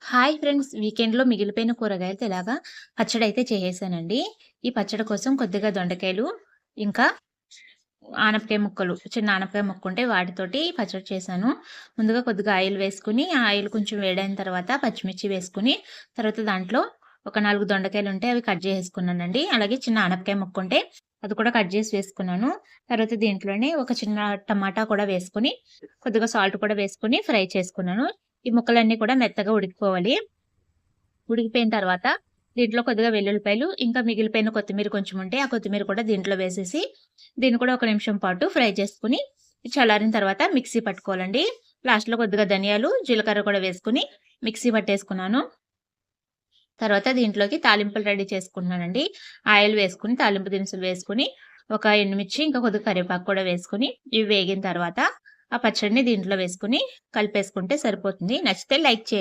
Hi friends! వీకెండ్‌లో మిగిలిపోయిన కూరగాయలతో ఇలాగా పచ్చడైతే చేసేసానండి. ఈ పచ్చడి కోసం కొద్దిగా దొండకాయలు, ఇంకా ఆనపకాయ ముక్కలు, చిన్న ఆనపకాయ ముక్కుంటే వాటితోటి పచ్చడి చేశాను. ముందుగా కొద్దిగా ఆయిల్ వేసుకొని, ఆ ఆయిల్ కొంచెం వేడైన తర్వాత పచ్చిమిర్చి వేసుకొని, తర్వాత దాంట్లో ఒక 4 దొండకాయలుంటే అవి కట్ జేసేసుకున్నానండి. అలాగే చిన్న ఆనపకాయ ముక్కుంటే అది కూడా కట్ జేసి వేసుకున్నాను. తర్వాత దీంట్లోనే ఒక చిన్న టమాటా కూడా వేసుకొని, కొద్దిగా సాల్ట్ కూడా వేసుకొని ఫ్రై చేసుకున్నాను. ఈ ముక్కలన్నీ కూడా మెత్తగా ఉడికిపోవాలి. ఉడికిపోయిన తర్వాత దీంట్లో కొద్దిగా వెల్లుల్లిపాయలు, ఇంకా మిగిలిపోయిన కొత్తిమీర కొంచెం ఉంటే ఆ కొత్తిమీర కూడా దీంట్లో వేసేసి, దీన్ని కూడా ఒక నిమిషం పాటు ఫ్రై చేసుకొని, చల్లారిన తర్వాత మిక్సీ పట్టుకోవాలండి. లాస్ట్‌లో కొద్దిగా ధనియాలు, జీలకర్ర కూడా వేసుకొని మిక్సీ పట్టేసుకున్నాను. తర్వాత దీంట్లోకి తాలింపులు రెడీ చేసుకుంటున్నానండి. ఆయిల్ వేసుకొని, తాలింపు దినుసులు వేసుకొని, ఒక ఎండుమిర్చి, ఇంకా కొద్దిగా కరివేపాకు కూడా వేసుకొని, ఇవి వేగిన తర్వాత ఆ పచ్చడిని దీంట్లో వేసుకొని కలిపేసుకుంటే సరిపోతుంది. నచ్చితే లైక్ చేయండి.